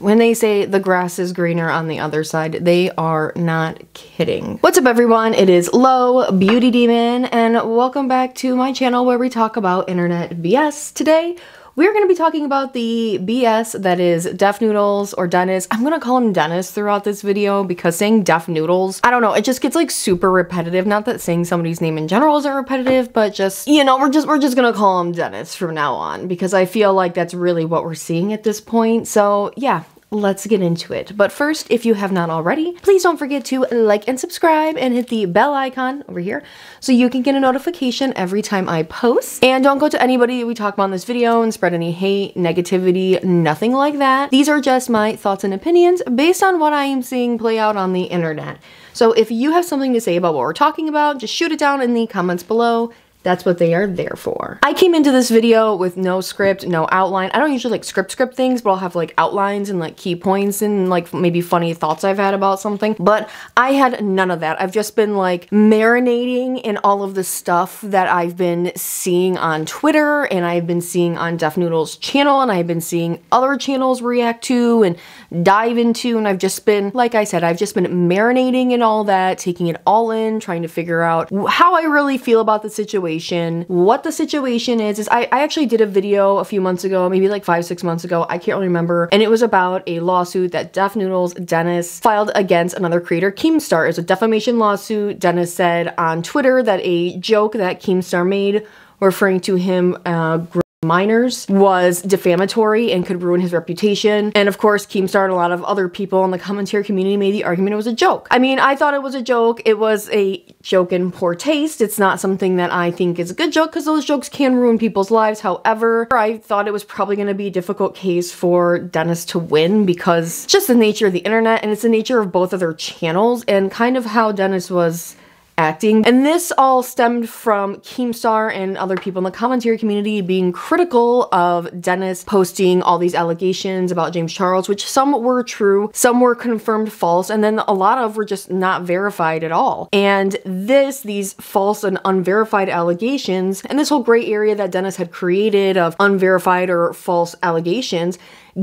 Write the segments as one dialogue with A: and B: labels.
A: When they say the grass is greener on the other side, they are not kidding. What's up everyone? It is Lo, Beauty Demon, and welcome back to my channel where we talk about internet BS. Today, we're going to be talking about the BS that is Def Noodles or Dennis. I'm going to call him Dennis throughout this video because saying Def Noodles, I don't know, it just gets like super repetitive. Not that saying somebody's name in general isn't repetitive, but just, you know, we're just going to call him Dennis from now on because I feel like that's really what we're seeing at this point. So yeah, let's get into it. But first, if you have not already, please don't forget to like and subscribe and hit the bell icon over here so you can get a notification every time I post. And don't go to anybody we talk about in this video and spread any hate, negativity, nothing like that. These are just my thoughts and opinions based on what I am seeing play out on the internet. So if you have something to say about what we're talking about, just shoot it down in the comments below. That's what they are there for. I came into this video with no script, no outline. I don't usually like script things, but I'll have like outlines and like key points and like maybe funny thoughts I've had about something. But I had none of that. I've just been like marinating in all of the stuff that I've been seeing on Twitter and I've been seeing on Def Noodles' channel and I've been seeing other channels react to and dive into, and I've just been, like I said, I've just been marinating in all that, taking it all in, trying to figure out how I really feel about the situation, what the situation is. I actually did a video a few months ago, maybe like 5-6 months ago, I can't really remember, and it was about a lawsuit that Def Noodles Dennis filed against another creator, Keemstar. It was a defamation lawsuit. Dennis said on Twitter that a joke that Keemstar made referring to him minors was defamatory and could ruin his reputation. And of course, Keemstar and a lot of other people in the commentary community made the argument it was a joke. I mean, I thought it was a joke. It was a joke in poor taste. It's not something that I think is a good joke because those jokes can ruin people's lives. However, I thought it was probably going to be a difficult case for Dennis to win because it's just the nature of the internet and it's the nature of both of their channels and kind of how Dennis was acting. And this all stemmed from Keemstar and other people in the commentary community being critical of Dennis posting all these allegations about James Charles, which some were true, some were confirmed false, and then a lot of were just not verified at all. And these false and unverified allegations, and this whole gray area that Dennis had created of unverified or false allegations,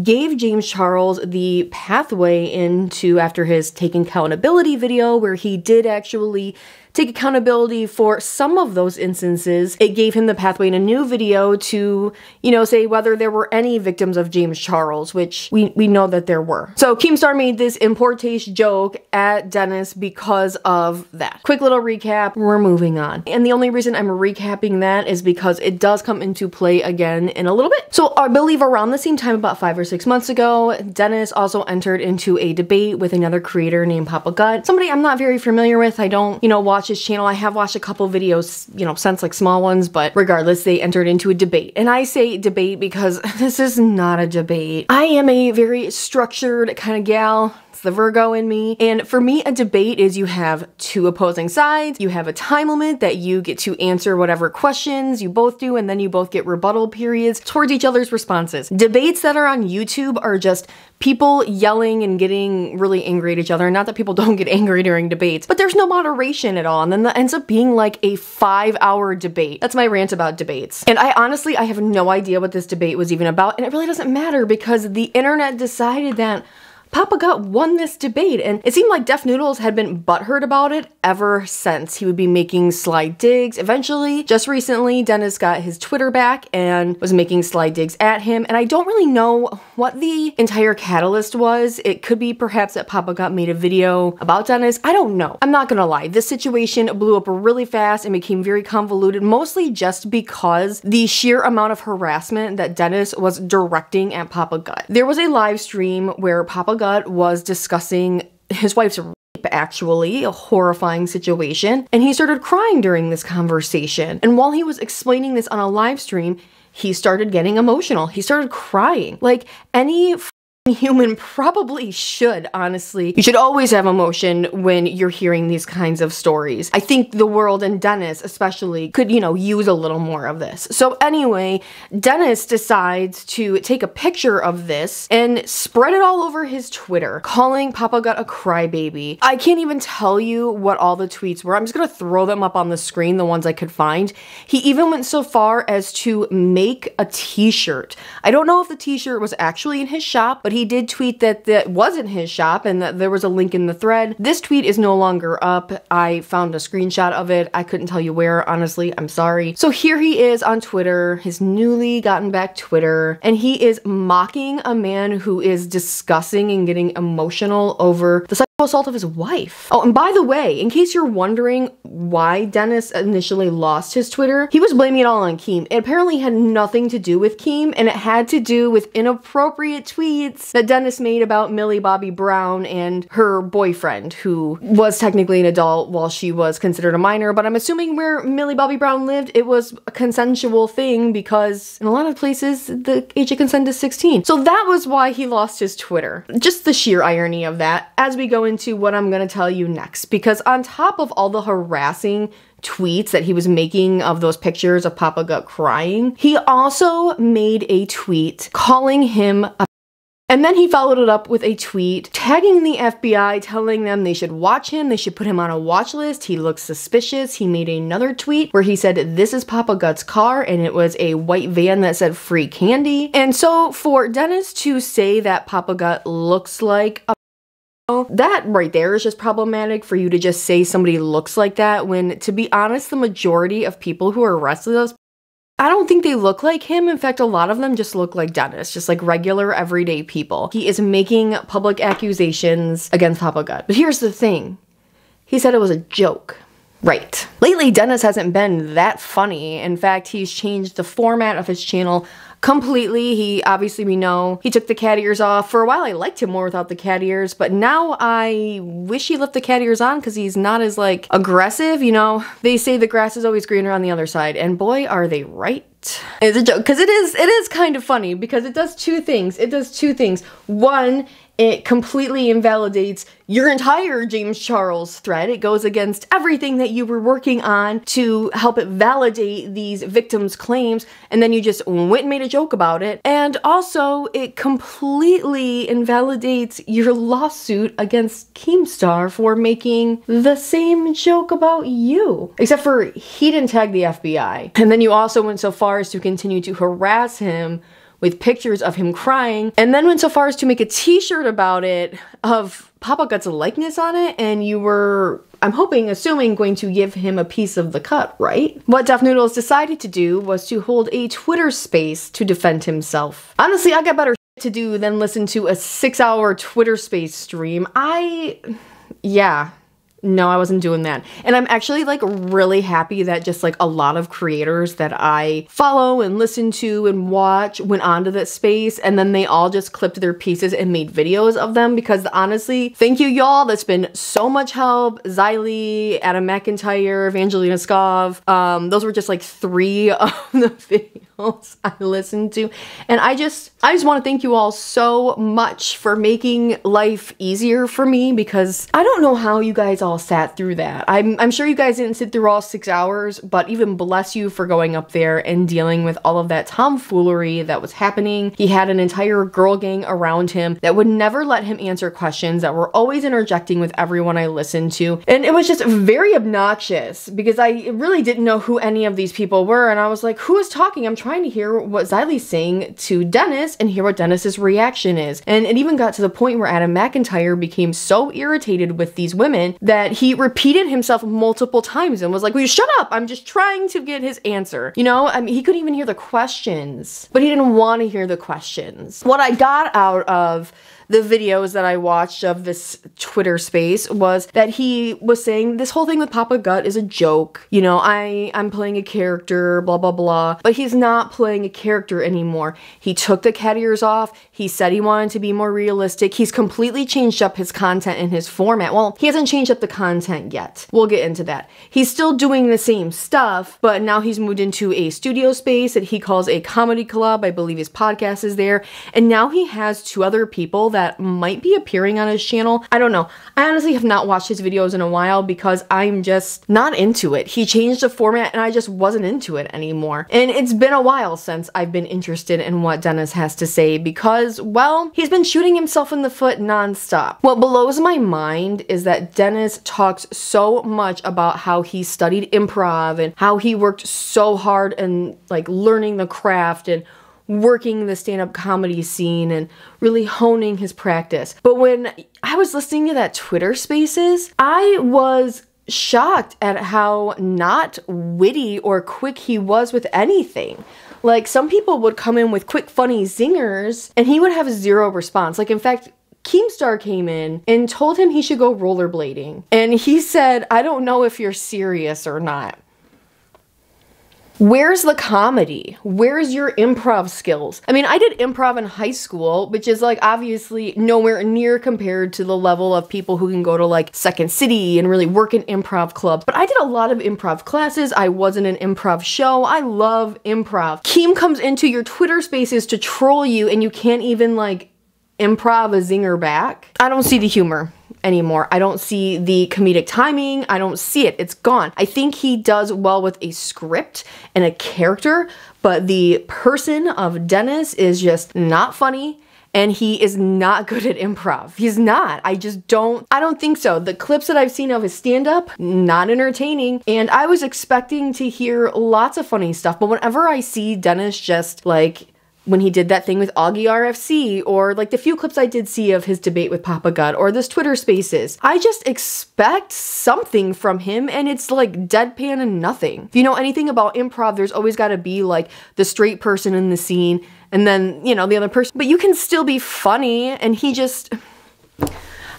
A: gave James Charles the pathway into, after his Take Accountability video, where he did actually take accountability for some of those instances, it gave him the pathway in a new video to, you know, say whether there were any victims of James Charles, which we know that there were. So Keemstar made this in poor taste joke at Dennis because of that. Quick little recap, we're moving on. And the only reason I'm recapping that is because it does come into play again in a little bit. So I believe around the same time, about 5 or 6 months ago, Dennis also entered into a debate with another creator named Papa Gut, somebody I'm not very familiar with. I don't, you know, watch his channel. I have watched a couple videos, you know, since like small ones, but regardless, they entered into a debate. And I say debate because this is not a debate. I am a very structured kind of gal. It's the Virgo in me. And for me, a debate is you have two opposing sides, you have a time limit that you get to answer whatever questions you both do, and then you both get rebuttal periods towards each other's responses. Debates that are on YouTube are just people yelling and getting really angry at each other. Not that people don't get angry during debates, but there's no moderation at all. And then that ends up being like a 5-hour debate. That's my rant about debates. And I honestly have no idea what this debate was even about. And it really doesn't matter because the internet decided that Papa Gut won this debate, and it seemed like Def Noodles had been butthurt about it ever since. He would be making sly digs. Eventually, just recently, Dennis got his Twitter back and was making sly digs at him, and I don't really know what the entire catalyst was. It could be perhaps that Papa Gut made a video about Dennis. I don't know. I'm not gonna lie. This situation blew up really fast and became very convoluted, mostly just because the sheer amount of harassment that Dennis was directing at Papa Gut. There was a live stream where Papa Gut was discussing his wife's rape, actually, a horrifying situation, and he started crying during this conversation. And while he was explaining this on a live stream, he started getting emotional. He started crying. Like any human probably should, honestly. You should always have emotion when you're hearing these kinds of stories. I think the world and Dennis especially could, you know, use a little more of this. So anyway, Dennis decides to take a picture of this and spread it all over his Twitter, calling Papa Gut a crybaby. I can't even tell you what all the tweets were. I'm just gonna throw them up on the screen, the ones I could find. He even went so far as to make a t-shirt. I don't know if the t-shirt was actually in his shop, but but he did tweet that that wasn't his shop and that there was a link in the thread. This tweet is no longer up. I found a screenshot of it. I couldn't tell you where, honestly. I'm sorry. So here he is on Twitter, his newly gotten back Twitter, and he is mocking a man who is discussing and getting emotional over the sexual assault of his wife. Oh, and by the way, in case you're wondering why Dennis initially lost his Twitter, he was blaming it all on Keem. It apparently had nothing to do with Keem, and it had to do with inappropriate tweets that Dennis made about Millie Bobby Brown and her boyfriend, who was technically an adult while she was considered a minor, but I'm assuming where Millie Bobby Brown lived, it was a consensual thing because in a lot of places, the age of consent is 16. So that was why he lost his Twitter. Just the sheer irony of that as we go into what I'm gonna tell you next, because on top of all the harassing tweets that he was making of those pictures of Papa Gut crying, he also made a tweet calling him a and then he followed it up with a tweet tagging the FBI, telling them they should watch him, they should put him on a watch list, he looks suspicious. He made another tweet where he said, "This is Papa Gut's car," and it was a white van that said free candy. And so for Dennis to say that Papa Gut looks like a that right there is just problematic for you to just say somebody looks like that when, to be honest, the majority of people who are arrested us, I don't think they look like him. In fact, a lot of them just look like Dennis, just like regular everyday people. He is making public accusations against Papa Gut. But here's the thing. He said it was a joke. Right. Lately, Dennis hasn't been that funny. In fact, he's changed the format of his channel completely. He, obviously we know, he took the cat ears off. For a while I liked him more without the cat ears, but now I wish he left the cat ears on because he's not as like aggressive, you know? They say the grass is always greener on the other side, and boy are they right. It's a joke, because it is kind of funny because it does two things. It does two things. One, it completely invalidates your entire James Charles thread. It goes against everything that you were working on to help it validate these victims' claims, and then you just went and made a joke about it. And also, it completely invalidates your lawsuit against Keemstar for making the same joke about you. Except for he didn't tag the FBI. And then you also went so far as to continue to harass him with pictures of him crying, and then went so far as to make a t-shirt about it of Papa Gut's likeness on it, and you were, I'm hoping, assuming, going to give him a piece of the cut, right? What Def Noodles decided to do was to hold a Twitter space to defend himself. Honestly, I got better shit to do than listen to a 6-hour Twitter space stream. Yeah. No, I wasn't doing that. And I'm actually like really happy that just like a lot of creators that I follow and listen to and watch went onto that space, and then they all just clipped their pieces and made videos of them, because honestly, thank you y'all. That's been so much help. Xylee, Adam McIntyre, Evangelina Skov. Those were just like 3 of the videos I listened to. And I just want to thank you all so much for making life easier for me, because I don't know how you guys all sat through that. I'm sure you guys didn't sit through all 6 hours, but even bless you for going up there and dealing with all of that tomfoolery that was happening. He had an entire girl gang around him that would never let him answer questions, that were always interjecting with everyone I listened to. And it was just very obnoxious because I really didn't know who any of these people were. And I was like, who is talking? I'm trying to hear what Xylee's saying to Dennis and hear what Dennis's reaction is. And it even got to the point where Adam McIntyre became so irritated with these women that he repeated himself multiple times and was like, will you shut up? I'm just trying to get his answer. You know, I mean, he couldn't even hear the questions, but he didn't want to hear the questions. What I got out of the videos that I watched of this Twitter space was that he was saying this whole thing with Papa Gut is a joke. You know, I'm playing a character, blah, blah, blah. But he's not playing a character anymore. He took the cat ears off. He said he wanted to be more realistic. He's completely changed up his content and his format. Well, he hasn't changed up the content yet. We'll get into that. He's still doing the same stuff, but now he's moved into a studio space that he calls a comedy club. I believe his podcast is there. And now he has 2 other people that might be appearing on his channel. I don't know. I honestly have not watched his videos in a while because I'm just not into it. He changed the format and I just wasn't into it anymore. And it's been a while since I've been interested in what Dennis has to say because, well, he's been shooting himself in the foot nonstop. What blows my mind is that Dennis talks so much about how he studied improv and how he worked so hard and like learning the craft and working the stand-up comedy scene and really honing his practice. But when I was listening to that Twitter Spaces, I was shocked at how not witty or quick he was with anything. Like, some people would come in with quick, funny zingers, and he would have zero response. Like, in fact, Keemstar came in and told him he should go rollerblading. And he said, I don't know if you're serious or not. Where's the comedy? Where's your improv skills? I mean, I did improv in high school, which is like obviously nowhere near compared to the level of people who can go to like Second City and really work in improv clubs. But I did a lot of improv classes. I was in an improv show. I love improv. Keem comes into your Twitter Spaces to troll you and you can't even like improv a zinger back. I don't see the humor anymore. I don't see the comedic timing. I don't see it. It's gone. I think he does well with a script and a character, but the person of Dennis is just not funny, and he is not good at improv. He's not. I don't think so. The clips that I've seen of his stand-up, not entertaining, and I was expecting to hear lots of funny stuff, but whenever I see Dennis just like when he did that thing with Augie RFC, or like the few clips I did see of his debate with Papa God, or this Twitter Spaces, I just expect something from him, and it's like deadpan and nothing. If you know anything about improv, there's always got to be like the straight person in the scene, and then, you know, the other person, but you can still be funny, and he just,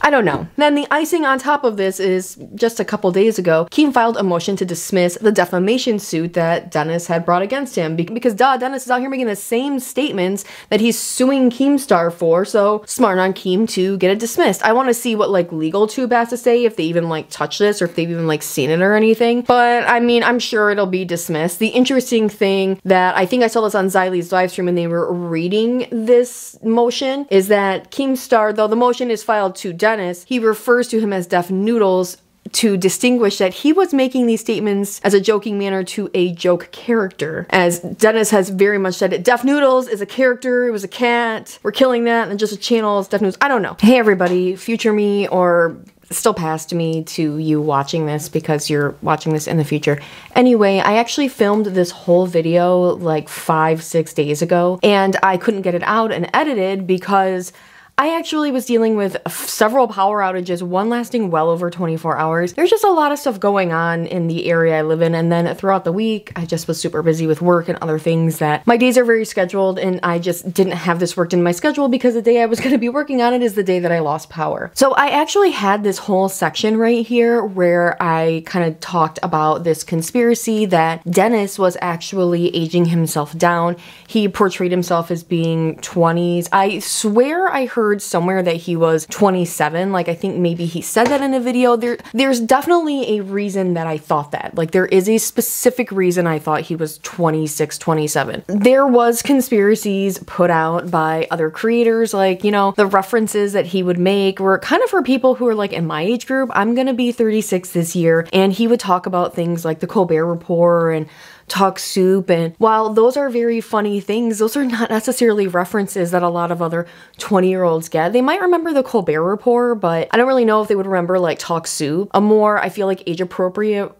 A: I don't know. Then the icing on top of this is just a couple days ago, Keem filed a motion to dismiss the defamation suit that Dennis had brought against him because Dennis is out here making the same statements that he's suing Keemstar for, so smart on Keem to get it dismissed. I want to see what like legal tube has to say, if they even like touch this or if they've even like seen it or anything, but I mean, I'm sure it'll be dismissed. The interesting thing that I think I saw this on Xylie's live stream and they were reading this motion is that Keemstar, though the motion is filed to Dennis, he refers to him as Deaf Noodles to distinguish that he was making these statements as a joking manner to a joke character. As Dennis has very much said it, Deaf Noodles is a character, it was a cat, we're killing that, and just a channel is Deaf Noodles. I don't know. Hey everybody, future me or still past me to you watching this because you're watching this in the future. Anyway, I actually filmed this whole video like 5-6 days ago and I couldn't get it out and edited because I actually was dealing with several power outages, one lasting well over 24 hours. There's just a lot of stuff going on in the area I live in, and then throughout the week, I just was super busy with work and other things that my days are very scheduled, and I just didn't have this worked in my schedule because the day I was going to be working on it is the day that I lost power. So I actually had this whole section right here where I kind of talked about this conspiracy that Dennis was actually aging himself down. He portrayed himself as being 20s. I swear I heard somewhere that he was 27. Like, I think maybe he said that in a video. There's definitely a reason that I thought that. Like, there is a specific reason I thought he was 26, 27. There was conspiracies put out by other creators, like, you know, the references that he would make were kind of for people who are like in my age group. I'm gonna be 36 this year, and he would talk about things like the Colbert Report and Talk Soup, and while those are very funny things, those are not necessarily references that a lot of other 20-year-olds get. They might remember the Colbert Report, but I don't really know if they would remember like Talk Soup. A more, I feel like, age-appropriate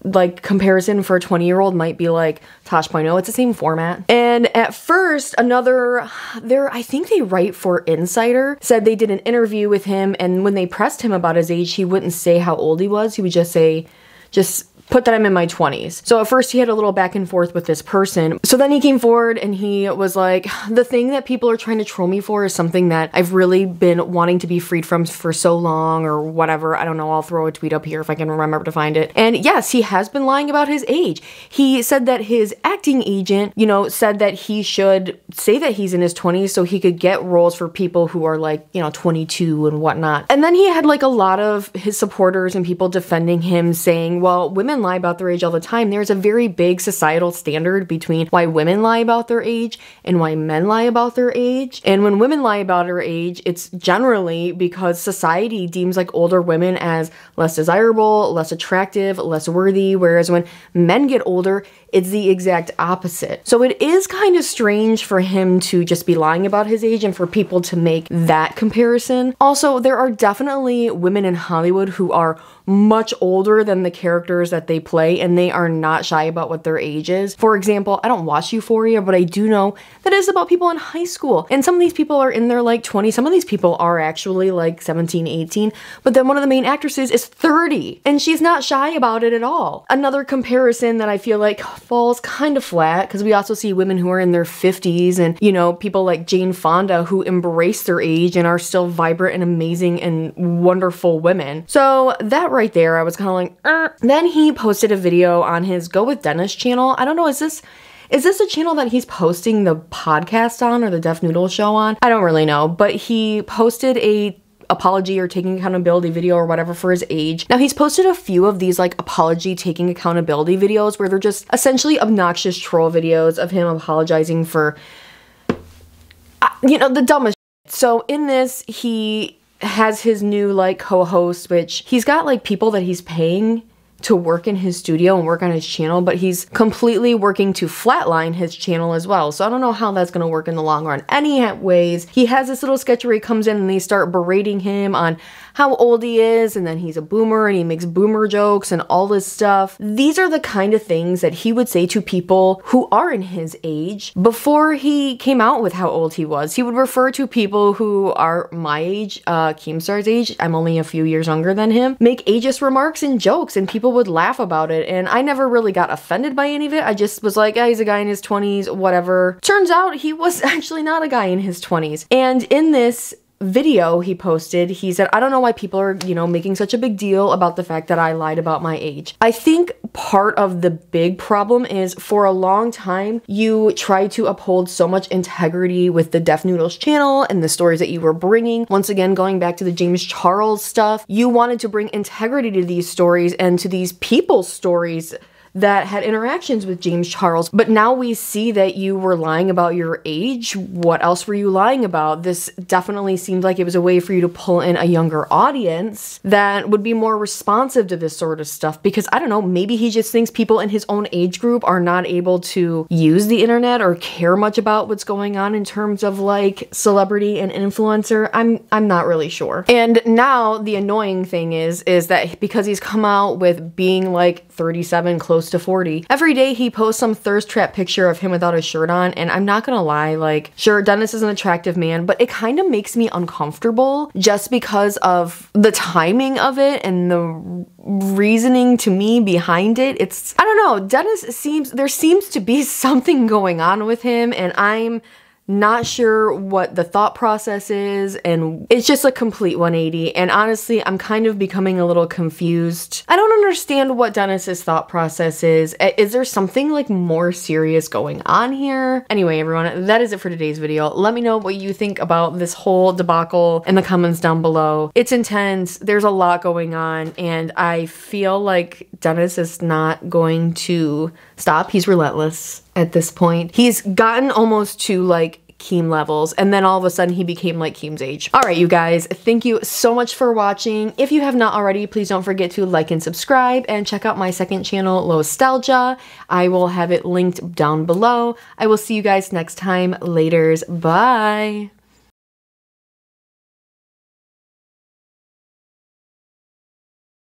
A: like comparison for a 20-year-old might be like Tosh.0. It's the same format. And at first, I think they write for Insider, said they did an interview with him, and when they pressed him about his age, he wouldn't say how old he was. He would just say, put that I'm in my 20s. So at first he had a little back and forth with this person. So then he came forward and he was like, the thing that people are trying to troll me for is something that I've really been wanting to be freed from for so long, or whatever. I don't know. I'll throw a tweet up here if I can remember to find it. And yes, he has been lying about his age. He said that his acting agent, you know, said that he should say that he's in his 20s so he could get roles for people who are like, you know, 22 and whatnot. And then he had like a lot of his supporters and people defending him, saying, well, women lie about their age all the time. There's a very big societal standard between why women lie about their age and why men lie about their age. And when women lie about their age, it's generally because society deems like older women as less desirable, less attractive, less worthy, whereas when men get older, it's the exact opposite. So it is kind of strange for him to just be lying about his age and for people to make that comparison. Also, there are definitely women in Hollywood who are much older than the characters that they play, and they are not shy about what their age is. For example, I don't watch Euphoria, but I do know that it's about people in high school. And some of these people are in their like 20s. Some of these people are actually like 17, 18. But then one of the main actresses is 30, and she's not shy about it at all. Another comparison that I feel like falls kind of flat, because we also see women who are in their 50s and, you know, people like Jane Fonda who embrace their age and are still vibrant and amazing and wonderful women. So that right there, I was kind of like, Then he posted a video on his Go With Dennis channel. I don't know, is this a channel that he's posting the podcast on or the Def Noodles show on? I don't really know, but he posted a apology or taking accountability video or whatever for his age. Now, he's posted a few of these like apology taking accountability videos where they're just essentially obnoxious troll videos of him apologizing for, you know, the dumbest shit. So in this, he has his new like co-host, which he's got like people that he's paying to work in his studio and work on his channel, but he's completely working to flatline his channel as well. So I don't know how that's gonna work in the long run. Anyways, he has this little sketch where he comes in and they start berating him on how old he is, and then he's a boomer and he makes boomer jokes and all this stuff. These are the kind of things that he would say to people who are in his age. Before he came out with how old he was, he would refer to people who are my age, Keemstar's age, I'm only a few years younger than him, make ageist remarks and jokes, and people would laugh about it, and I never really got offended by any of it. I just was like, yeah, he's a guy in his 20s, whatever. Turns out he was actually not a guy in his 20s. And in this video he posted, he said, I don't know why people are, you know, making such a big deal about the fact that I lied about my age. I think part of the big problem is for a long time, you tried to uphold so much integrity with the Def Noodles channel and the stories that you were bringing. Once again, going back to the James Charles stuff, you wanted to bring integrity to these stories and to these people's stories that had interactions with James Charles. But now we see that you were lying about your age. What else were you lying about? This definitely seemed like it was a way for you to pull in a younger audience that would be more responsive to this sort of stuff, because I don't know, maybe he just thinks people in his own age group are not able to use the internet or care much about what's going on in terms of like celebrity and influencer. I'm not really sure. And now the annoying thing is that because he's come out with being like 37, close to 40, every day he posts some thirst trap picture of him without a shirt on, and I'm not gonna lie, like, sure, Dennis is an attractive man, but it kind of makes me uncomfortable just because of the timing of it and the reasoning to me behind it. It's, I don't know, there seems to be something going on with him, and I'm not sure what the thought process is, and it's just a complete 180. And honestly, I'm kind of becoming a little confused. I don't understand what Dennis's thought process is. Is there something like more serious going on here? Anyway, everyone, that is it for today's video. Let me know what you think about this whole debacle in the comments down below. It's intense, there's a lot going on, and I feel like Dennis is not going to stop. He's relentless at this point. He's gotten almost to like Keem levels, and then all of a sudden he became like Keem's age. All right, you guys, thank you so much for watching. If you have not already, please don't forget to like and subscribe, and check out my second channel, Nostalgia. I will have it linked down below. I will see you guys next time. Laters. Bye.